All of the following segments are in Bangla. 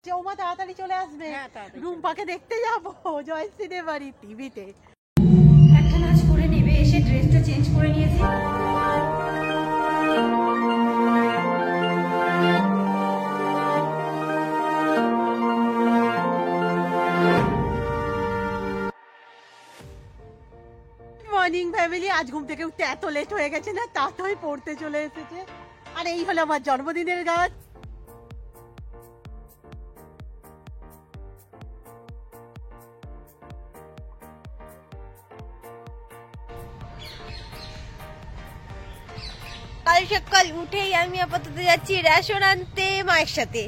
চৌমা তাড়াতাড়ি চলে আসবে, রুম্পাকে দেখতে যাবো জয়শ্রীদের বাড়ি টিভিতে। একটা নাচ করে নেবে, এসে ড্রেসটা চেঞ্জ করে নিয়েছে। মর্নিং ফ্যামিলি, আজ ঘুম থেকে উঠতে এত লেট হয়ে গেছে না, তাড়াতাড়ি পড়তে চলে এসেছে। আর এই হলো আমার জন্মদিনের গান। কাল সকাল উঠেই আমি আপাতত যাচ্ছি রেশন আনতে মায়ের সাথে।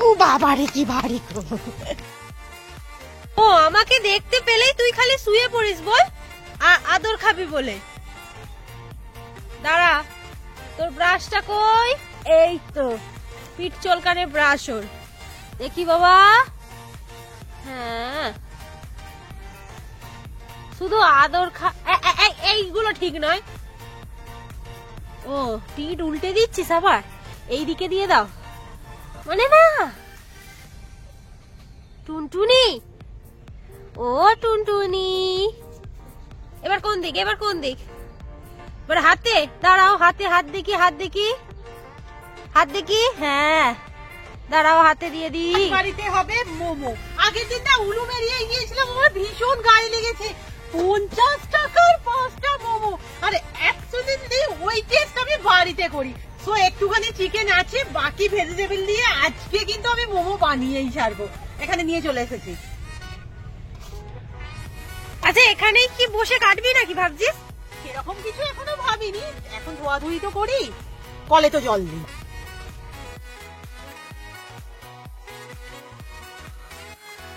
ও বাবারে কি ভারী। ও আমাকে দেখতে পেলেই তুই খালি শুয়ে পড়িস বল, আদর খাবি বলে। দাঁড়া, তোর ব্রাশটা কই? এই তো পিঠ চলকানে ব্রাশ ওর, দেখি বাবা। হ্যাঁ, শুধু আদর এইগুলো ঠিক নয়। ও পিঠ উল্টে দিচ্ছিস আবার, এই দিকে দিয়ে দাও মানে না। টুনটুনি, ও টুনটুনি, এবার কোন দিক, এবার কোন দিক? এবার হাতে দাঁড়াও, হাতে হাত দেখি, হাত দেখি, হাত দেখি। হ্যাঁ দাঁড়াও, হাতে দিয়ে দি। বাড়িতে হবে মোমো। আগের দিন না উলু মেরিয়ে গিয়েছিলাম, আমার ভীষণ গায়ে লেগেছে। 50 টাকার 5টা মোমো, আর অ্যাকচুয়ালি ওই টেস্ট আমি বাড়িতে করি। সো একটুখানি চিকেন আছে, বাকি ভেজিটেবল দিয়ে আজকে কিন্তু আমি মোমো বানিয়েই ছাড়বো। এখানে নিয়ে চলে এসেছি। আচ্ছা এখানেই কি বসে কাটবি নাকি ভাবছিস? এরকম কিছু এখনো ভাবিনি, এখন ধোয়াধুয়ি তো করি, কলে তো জল দিই।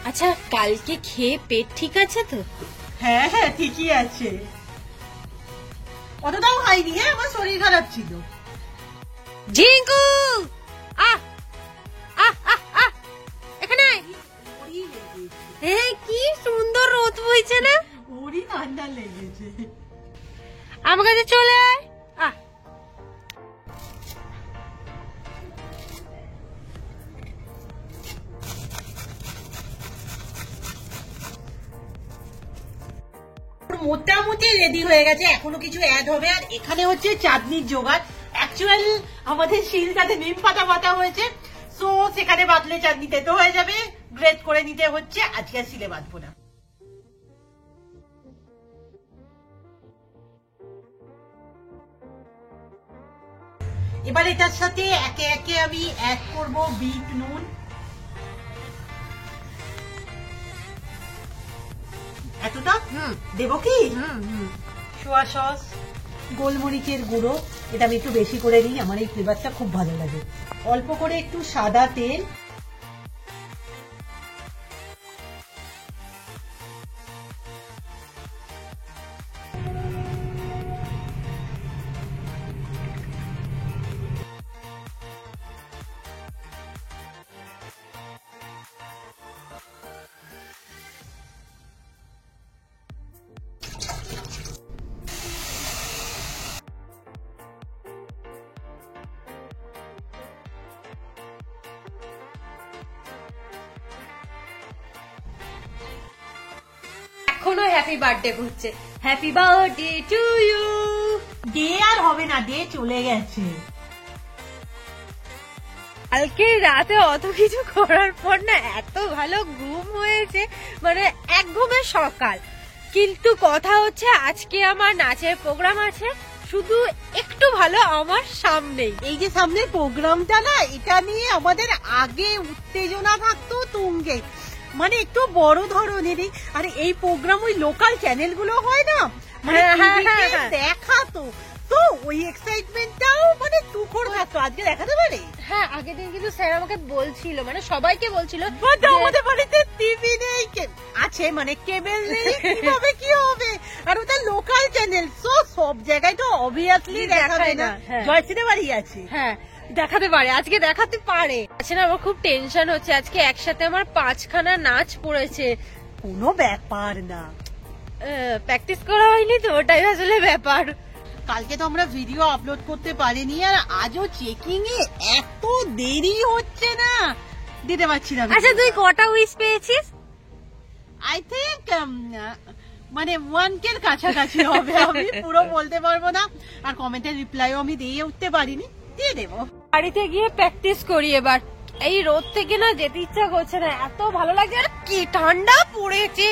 আচ্ছা কালকে খেয়ে পেট ঠিক আছে তো? হ্যাঁ হ্যাঁ ঠিকই আছে, অতটাও খাইনি। হ্যাঁ আমার শরীর খারাপ ছিল। জিঙ্কু এখানে হ্যাঁ, কি সুন্দর রোদ বইছে না? ওরই ঠান্ডা লেগেছে। আমার কাছে চলে আয়। মোটামুটি রেডি হয়ে গেছে, এখনো কিছু অ্যাড হবে। আর এখানে হচ্ছে চাটনির জোগাড়। অ্যাকচুয়াল আমাদের শিলটাতে নিম পাতা বাটা হয়েছে, সো সেখানে বাটলে চাটনিতে তো হয়ে যাবে। গ্রেট করে নিতে হচ্ছে, আজকে আর শিলে বাটবো না। এবার এটার সাথে একে একে আমি অ্যাড করব বিট নুন, এতটা দেবো কি, সোয়া সস, গোলমরিচের গুঁড়ো, এটা আমি একটু বেশি করে নিই, আমার এই ফ্লেভারটা খুব ভালো লাগে। অল্প করে একটু সাদা তেল, এখনো হ্যাপি বার্থডে করছে। Happy birthday to you. Day আর হবে না, ডে চলে গেছে। কালকে রাতে অত কিছু করার পর না এত ভালো ঘুম হয়েছে, মানে এক ঘুমের সকাল। কিন্তু কথা হচ্ছে আজকে আমার নাচের প্রোগ্রাম আছে, শুধু একটু ভালো আমার সামনেই। এই যে সামনের প্রোগ্রামটা না, এটা নিয়ে আমাদের আগে উত্তেজনা থাকতো তুঙ্গে, মানে একটু বড় ধরনেরই। আর এই প্রোগ্রাম ওই লোকাল চ্যানেল গুলো হয় না, মানে দেখাতো, তো ওই এক্সাইটমেন্টটাও মানে তুখর থাকতো। আজকে দেখাতে পারে। হ্যাঁ আগের দিন কিন্তু স্যার আমাকে বলছিল, মানে সবাইকে বলছিল আমাদের বাড়িতে টিভি নেই, আছে মানে কেবল নেই, কিভাবে কি হবে। আর ওটা লোকাল চ্যানেল, সব জায়গায় তো অবভিয়াসলি দেখাবে না। জয়শ্রীদের বাড়ি আছে। হ্যাঁ দেখাতে পারে, আজকে দেখাতে পারে। আচ্ছা না, আমার খুব টেনশন হচ্ছে, আজকে একসাথে আমার 5খানা নাচ পড়েছে। কোনো ব্যাপার না, প্র্যাকটিস করা হয়নি তো, ওটাই আসলে ব্যাপার। কালকে তো আমরা ভিডিও আপলোড করতে পারিনি, আর আজও চেকিং এ এত দেরি হচ্ছে না, দিতে পারছি না। আচ্ছা তুই কটা উইশ পেয়েছিস? আই থিঙ্ক মানে 1K এর কাছাকাছি হবে, আমি পুরো বলতে পারবো না, আর কমেন্টের রিপ্লাইও আমি দিয়ে উঠতে পারিনি, দিয়ে দেবো। বাড়িতে গিয়ে প্র্যাকটিস করি এবার। এই রোদ থেকে না যেতে ইচ্ছা করছে না, এত ভালো লাগছে, আর কি ঠান্ডা পড়েছে।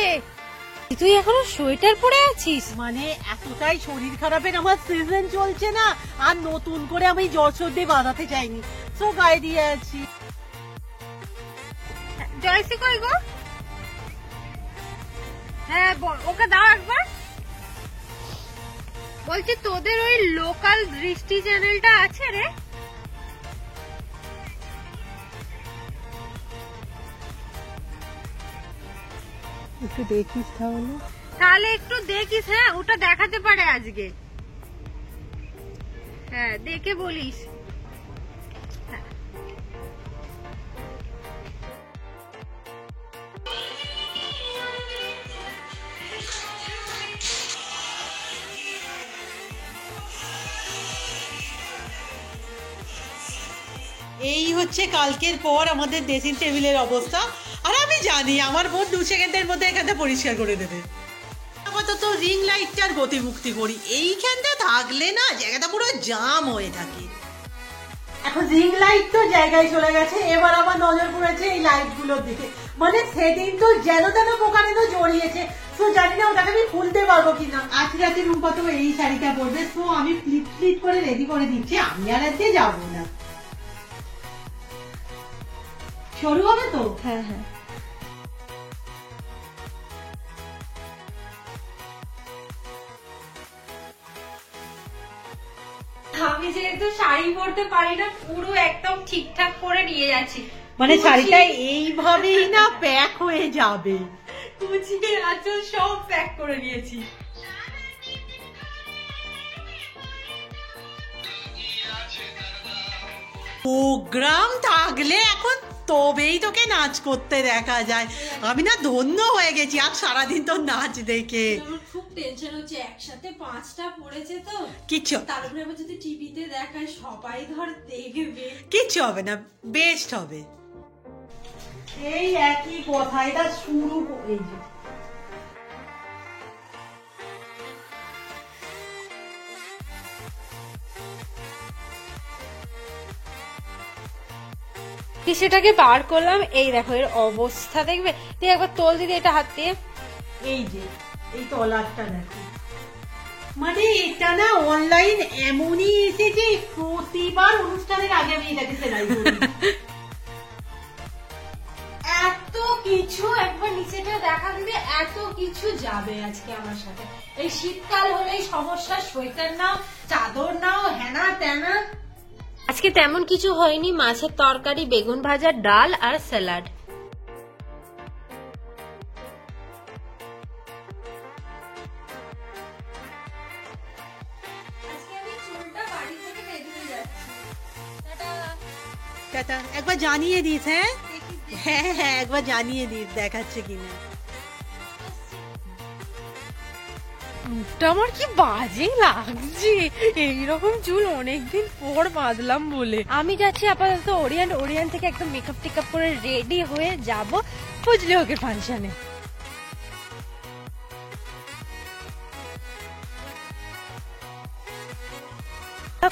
তুই এখনো সোয়েটার পরে আছিস? মানে এতটাই শরীর খারাপের আমার সিজন চলছে না, আর নতুন করে আমি জ্বর সর্দি বাঁধাতে চাইনি, সো গায়ে দিয়ে আছি। জয়সি কই গো? হ্যাঁ ওকে দাও একবার। বলছি তোদের ওই লোকাল দৃষ্টি চ্যানেলটা আছে রে? একটু দেখিস তাহলে। তাহলে একটু দেখিস, হ্যাঁ ওটা দেখাতে পারে আজকে, হ্যাঁ দেখে বলিস। এই হচ্ছে কালকের পর আমাদের ড্রেসিং টেবিলের অবস্থা, আর আমি জানি আমার বোন 2 সেকেন্ডের মধ্যে এখানটা পরিষ্কার করে দেবে। আপাতত রিং লাইটটার গতিমুক্তি করি, এইখানটা থাকলে না জায়গাটা পুরো জাম হয়ে থাকে। এখন রিং লাইট তো জায়গায় চলে গেছে, এবার আমার নজর পড়েছে এই লাইট গুলোর দিকে। মানে সেদিন তো যেন তেন পোকারে তো জড়িয়েছে, তো জানি না ওটাকে আমি খুলতে পারবো কিনা। আজ রাতে রূপা তো এই শাড়িটা পরবে, তো আমি ফ্লিপ ফ্লিপ করে রেডি করে দিচ্ছি, আমি আর আজকে যাবো না। শুরু হবে তো? হ্যাঁ হ্যাঁ। আমি যেহেতু শাড়ি পরতে পারি না, পুরো একদম ঠিকঠাক করে নিয়ে যাচ্ছি। মানে শাড়িটা এইভাবেই না প্যাক হয়ে যাবে, কুচিকে আঁচল সব প্যাক করে নিয়েছি। প্রোগ্রাম থাকলে এখন তবেই তোকে নাচ করতে দেখা যায়। আমি না ধন্য হয়ে গেছি আর সারাদিন তোর নাচ দেখে। আমার খুব টেনশন হচ্ছে, একসাথে 5টা পড়েছে তো কিচ্ছু, তারপরে আবার যদি টিভিতে দেখায় সবাই ধর দেখবে। কিচ্ছু হবে না, বেস্ট হবে। এই একই কথা, এটা শুরু এই যে টিস্যুটাকে বার করলাম, এই দেখো এর অবস্থা দেখবে। তুই একবার তোল দিদি এটা হাত দিয়ে। এই যে এই তলারটা দেখো, মানে এটা না অনলাইন এমনই এসেছে, প্রতিবার অনুষ্ঠানের আগে আমি এটাকে সেলাই করি। এত কিছু, একবার নিচেটা দেখা দিদি, এত কিছু যাবে আজকে আমার সাথে। এই শীতকাল হলেই সমস্যা, সোয়েটার নাও, চাদর নাও, হেনা তেনা। আজকে তেমন কিছু হয়নি, মাছের তরকারি, বেগুন ভাজা, ডাল আর স্যালাড। টাটা, একবার জানিয়ে দিস। হ্যাঁ হ্যাঁ হ্যাঁ, একবার জানিয়ে দিস দেখাচ্ছে কিনা। আমার কি বাজে লাগছে, এইরকম চুল অনেকদিন পর বাঁধলাম বলে। আমি যাচ্ছি আপাতত ওরিয়েন্ট থেকে একদম মেকআপ টেকআপ করে রেডি হয়ে যাব ফজলি হকের ফাংশনে।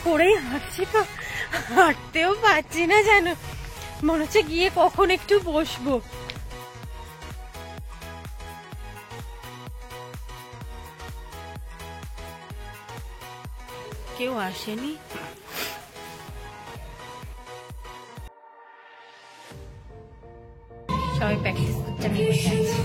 করেই হাঁটছি তো, হাঁটতেও পারছি না জানো, মনে হচ্ছে গিয়ে কখন একটু বসবো। কেউ আসেনি, সবাই প্র্যাকটিস করতে বসে আছে।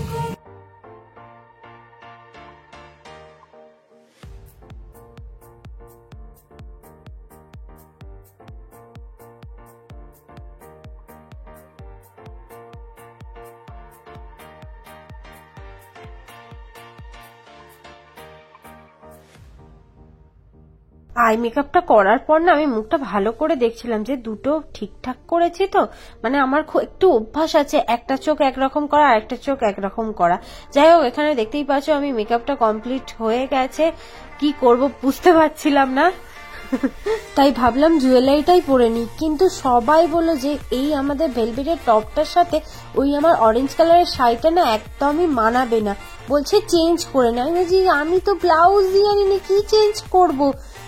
আই মেকআপটা করার পর না আমি মুখটা ভালো করে দেখছিলাম যে দুটো ঠিকঠাক করেছি তো। মানে আমার একটু অভ্যাস আছে একটা চোখ একরকম করা আর একটা চোখ একরকম করা। যাই হোক, এখানে দেখতেই পাচ্ছ আমি মেকআপটা কমপ্লিট হয়ে গেছে। কি করব বুঝতে পারছিলাম না, তাই ভাবলাম জুয়েলারিটাই পরে নি। কিন্তু সবাই বললো যে এই আমাদের ভেলভেটের টপটার সাথে ওই আমার অরেঞ্জ কালারের শাড়িটা না একদমই মানাবে না, বলছে চেঞ্জ করে না। আমি বলছি আমি তো ব্লাউজ দিয়ে আনিনি, কি চেঞ্জ করব?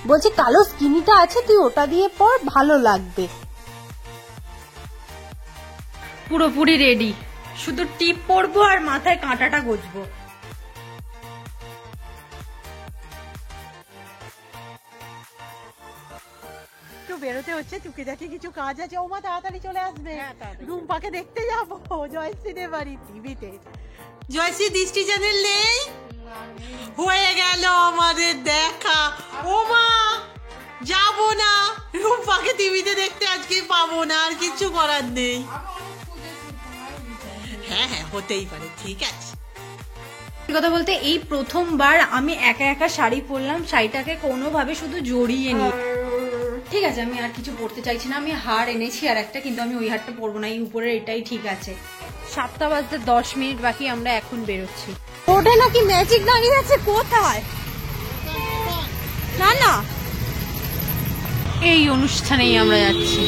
বলছে কালো স্কিনিটা আছে, তুই ওটা দিয়ে পর, ভালো লাগবে। পুরোপুরি রেডি, শুধু টিপ পরবো আর মাথায় কাঁটাটা গুজবো। একটু বেরোতে হচ্ছে, টুকি দেখি কিছু কাজ আছে। ও মা তাড়াতাড়ি চলে আসবে, রুম্পাকে দেখতে যাবো জয়শ্রীদের বাড়ি টিভিতে। জয়শ্রী দৃষ্টি চ্যানেল নেই, হয়ে গেল আমাদের দেখা। ও মা যাবো না, রুম্পাকে টিভিতে দেখতে আজকে পাবো না, আর কিছু করার নেই। হ্যাঁ হ্যাঁ হতেই পারে, ঠিক আছে। কথা বলতে এই প্রথমবার আমি একা একা শাড়ি পরলাম, শাড়িটাকে কোনোভাবে শুধু জড়িয়ে নি। ঠিক আছে, আমি আর কিছু পরতে চাইছি না। আমি হার এনেছি আর একটা, কিন্তু আমি ওই হারটা পরবো না, এই উপরের এটাই ঠিক আছে। 7টা বাজতে 10 মিনিট বাকি, আমরা এখন বেরোচ্ছি। ওটা নাকি ম্যাজিক দাঁড়িয়ে আছে, কোথায়? না না, এই অনুষ্ঠানেই আমরা যাচ্ছি।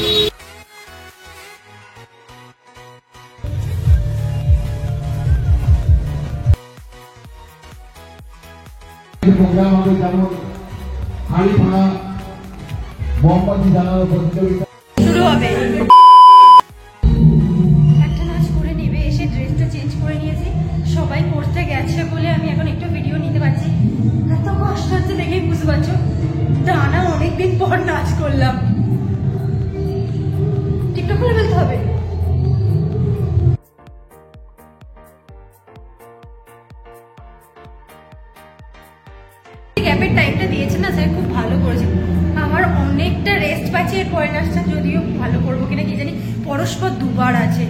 প্রোগ্রাম হবে, যেমন হাড়ি ভাঙা, মোমবাতি জ্বালানো প্রতিযোগিতা শুরু হবে। একটা নাচ করে নেবে, এসে ড্রেসটা চেঞ্জ করে নিয়েছি। সবাই করতে গেছে বলে আমি এখন একটু ভিডিও নিতে পারছি। এত কষ্ট হচ্ছে দেখেই বুঝতে পারছো, টানা অনেকদিন পর নাচ করলাম। টিকটক করে ফেলতে হবে। গ্যাপের টাইমটা দিয়েছে না স্যার, খুব ভালো করেছে। আমার অনেকটা রেস্ট পাচ্ছি। এর পরের নাচটা যদিও ভালো করবো কিনা কি জানি, পরস্পর দুবার আছে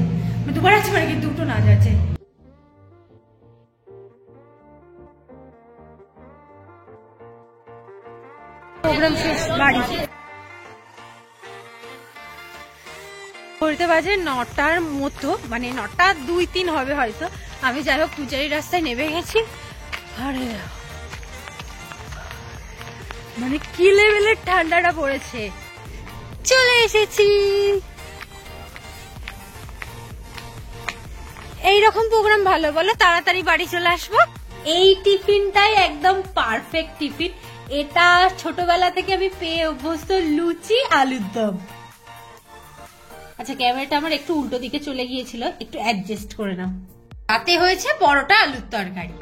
মানে কি দুটো নাচ আছে। প্রোগ্রাম শেষ, বাড়ি। করতে বাজে 9টার মতো, মানে 9টা 2-3 হবে হয়তো। আমি যাই হোক পূজারি রাস্তায় নেমে গেছি। আরে মানে কি লেভেলের ঠান্ডাটা পড়েছে। চলে এসেছি। এইরকম প্রোগ্রাম ভালো, বলো তাড়াতাড়ি বাড়ি চলে আসবো। এই টিফিনটাই একদম পারফেক্ট টিফিন। এটা ছোটবেলা থেকে আমি পেয়ে অভ্যস্ত, লুচি আলুর দম। আচ্ছা, ক্যামেরাটা আমার একটু উল্টো দিকে চলে গিয়েছিল, একটু অ্যাডজাস্ট করে নাও। রাতে হয়েছে পরোটা আলুর তরকারি।